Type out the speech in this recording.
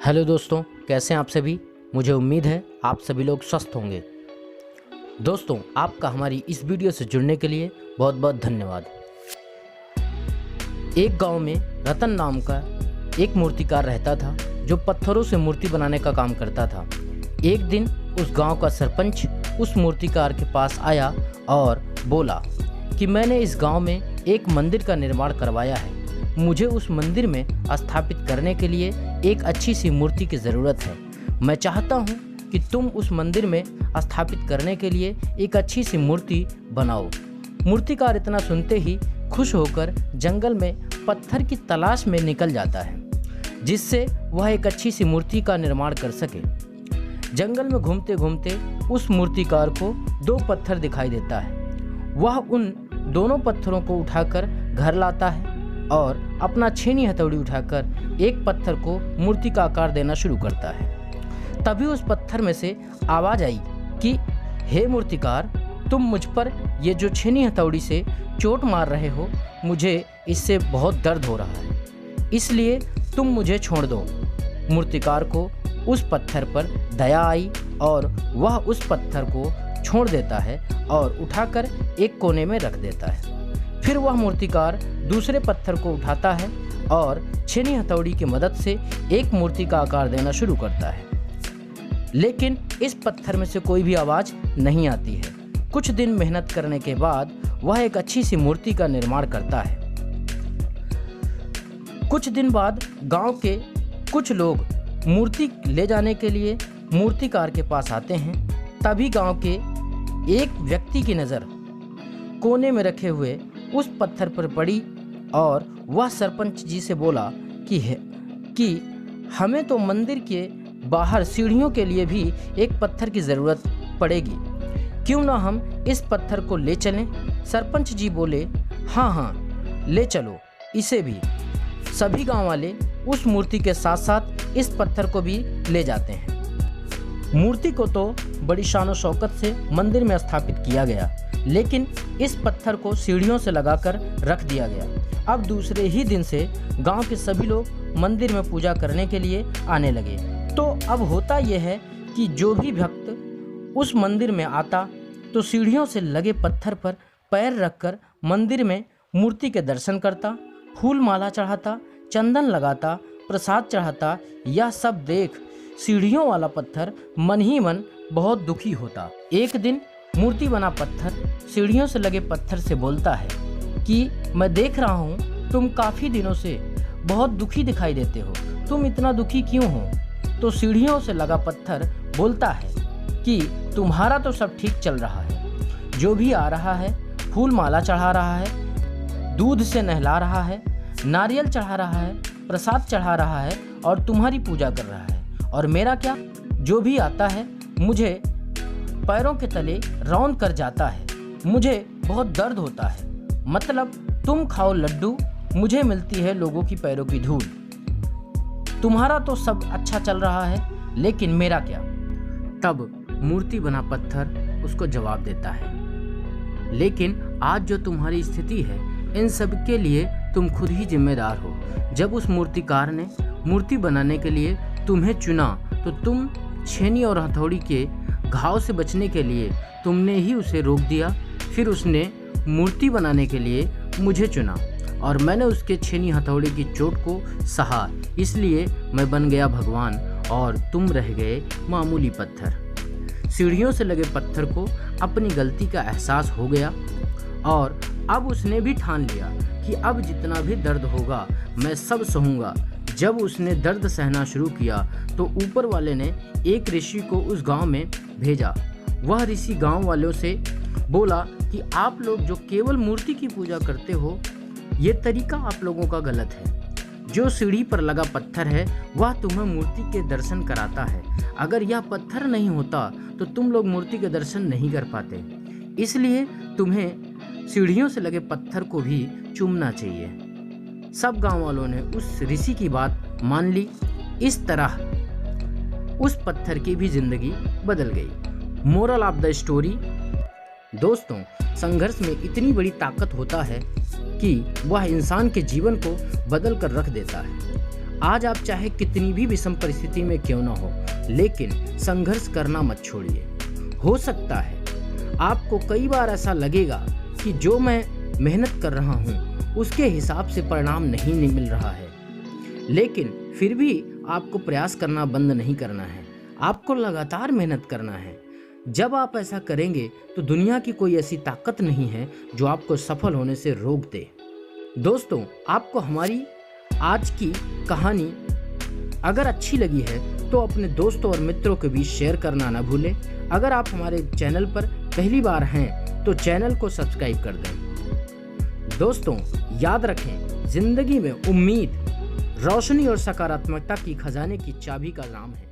Hello दोस्तों, कैसे हैं आप सभी। मुझे उम्मीद है आप सभी लोग स्वस्थ होंगे। दोस्तों, आपका हमारी इस वीडियो से जुड़ने के लिए बहुत बहुत धन्यवाद। एक गांव में रतन नाम का एक मूर्तिकार रहता था जो पत्थरों से मूर्ति बनाने का काम करता था। एक दिन उस गांव का सरपंच उस मूर्तिकार के पास आया और बोला कि मैंने इस गांव में एक मंदिर का निर्माण करवाया है। मुझे उस मंदिर में स्थापित करने के लिए एक अच्छी सी मूर्ति की ज़रूरत है। मैं चाहता हूँ कि तुम उस मंदिर में स्थापित करने के लिए एक अच्छी सी मूर्ति बनाओ। मूर्तिकार इतना सुनते ही खुश होकर जंगल में पत्थर की तलाश में निकल जाता है, जिससे वह एक अच्छी सी मूर्ति का निर्माण कर सके। जंगल में घूमते घूमते उस मूर्तिकार को दो पत्थर दिखाई देता है। वह उन दोनों पत्थरों को उठाकर घर लाता है और अपना छेनी हथौड़ी उठाकर एक पत्थर को मूर्ति का आकार देना शुरू करता है। तभी उस पत्थर में से आवाज़ आई कि हे मूर्तिकार, तुम मुझ पर ये जो छेनी हथौड़ी से चोट मार रहे हो, मुझे इससे बहुत दर्द हो रहा है, इसलिए तुम मुझे छोड़ दो। मूर्तिकार को उस पत्थर पर दया आई और वह उस पत्थर को छोड़ देता है और उठाकर एक कोने में रख देता है। फिर वह मूर्तिकार दूसरे पत्थर को उठाता है और छेनी हथौड़ी की मदद से एक मूर्ति का आकार देना शुरू करता है, लेकिन इस पत्थर में से कोई भी आवाज़ नहीं आती है। कुछ दिन मेहनत करने के बाद वह एक अच्छी सी मूर्ति का निर्माण करता है। कुछ दिन बाद गांव के कुछ लोग मूर्ति ले जाने के लिए मूर्तिकार के पास आते हैं। तभी गांव के एक व्यक्ति की नज़र कोने में रखे हुए उस पत्थर पर पड़ी और वह सरपंच जी से बोला कि हमें तो मंदिर के बाहर सीढ़ियों के लिए भी एक पत्थर की ज़रूरत पड़ेगी, क्यों ना हम इस पत्थर को ले चलें। सरपंच जी बोले, हाँ, ले चलो इसे भी। सभी गांव वाले उस मूर्ति के साथ साथ इस पत्थर को भी ले जाते हैं। मूर्ति को तो बड़ी शान शौकत से मंदिर में स्थापित किया गया, लेकिन इस पत्थर को सीढ़ियों से लगाकर रख दिया गया। अब दूसरे ही दिन से गांव के सभी लोग मंदिर में पूजा करने के लिए आने लगे। तो अब होता यह है कि जो भी भक्त उस मंदिर में आता तो सीढ़ियों से लगे पत्थर पर पैर रखकर मंदिर में मूर्ति के दर्शन करता, फूल माला चढ़ाता, चंदन लगाता, प्रसाद चढ़ाता। यह सब देख सीढ़ियों वाला पत्थर मन ही मन बहुत दुखी होता। एक दिन मूर्ति बना पत्थर सीढ़ियों से लगे पत्थर से बोलता है कि मैं देख रहा हूँ तुम काफ़ी दिनों से बहुत दुखी दिखाई देते हो, तुम इतना दुखी क्यों हो। तो सीढ़ियों से लगा पत्थर बोलता है कि तुम्हारा तो सब ठीक चल रहा है, जो भी आ रहा है फूल माला चढ़ा रहा है, दूध से नहला रहा है, नारियल चढ़ा रहा है, प्रसाद चढ़ा रहा है और तुम्हारी पूजा कर रहा है। और मेरा क्या, जो भी आता है मुझे पैरों के तले रौंद कर जाता है, मुझे बहुत दर्द होता है। मतलब तुम खाओ लड्डू, मुझे मिलती है लोगों की पैरों की धूल। तुम्हारा तो सब अच्छा चल रहा है, लेकिन मेरा क्या। तब मूर्ति बना पत्थर उसको जवाब देता है, लेकिन आज जो तुम्हारी स्थिति है इन सब के लिए तुम खुद ही जिम्मेदार हो। जब उस मूर्तिकार ने मूर्ति बनाने के लिए तुम्हें चुना तो तुम छेनी और हथौड़ी के घाव से बचने के लिए तुमने ही उसे रोक दिया। फिर उसने मूर्ति बनाने के लिए मुझे चुना और मैंने उसके छेनी हथौड़ी की चोट को सहा, इसलिए मैं बन गया भगवान और तुम रह गए मामूली पत्थर। सीढ़ियों से लगे पत्थर को अपनी गलती का एहसास हो गया और अब उसने भी ठान लिया कि अब जितना भी दर्द होगा मैं सब सहूँगा। जब उसने दर्द सहना शुरू किया तो ऊपर वाले ने एक ऋषि को उस गांव में भेजा। वह ऋषि गांव वालों से बोला कि आप लोग जो केवल मूर्ति की पूजा करते हो, ये तरीका आप लोगों का गलत है। जो सीढ़ी पर लगा पत्थर है वह तुम्हें मूर्ति के दर्शन कराता है। अगर यह पत्थर नहीं होता तो तुम लोग मूर्ति के दर्शन नहीं कर पाते, इसलिए तुम्हें सीढ़ियों से लगे पत्थर को भी चूमना चाहिए। सब गांव वालों ने उस ऋषि की बात मान ली। इस तरह उस पत्थर की भी जिंदगी बदल गई। मोरल ऑफ द स्टोरी, दोस्तों, संघर्ष में इतनी बड़ी ताकत होता है कि वह इंसान के जीवन को बदल कर रख देता है। आज आप चाहे कितनी भी विषम परिस्थिति में क्यों ना हो, लेकिन संघर्ष करना मत छोड़िए। हो सकता है आपको कई बार ऐसा लगेगा कि जो मैं मेहनत कर रहा हूँ उसके हिसाब से परिणाम नहीं मिल रहा है, लेकिन फिर भी आपको प्रयास करना बंद नहीं करना है। आपको लगातार मेहनत करना है। जब आप ऐसा करेंगे तो दुनिया की कोई ऐसी ताकत नहीं है जो आपको सफल होने से रोक दे। दोस्तों, आपको हमारी आज की कहानी अगर अच्छी लगी है तो अपने दोस्तों और मित्रों के बीच शेयर करना ना भूलें। अगर आप हमारे चैनल पर पहली बार हैं तो चैनल को सब्सक्राइब कर दें। दोस्तों, याद रखें, जिंदगी में उम्मीद, रोशनी और सकारात्मकता की खजाने की चाबी का नाम है।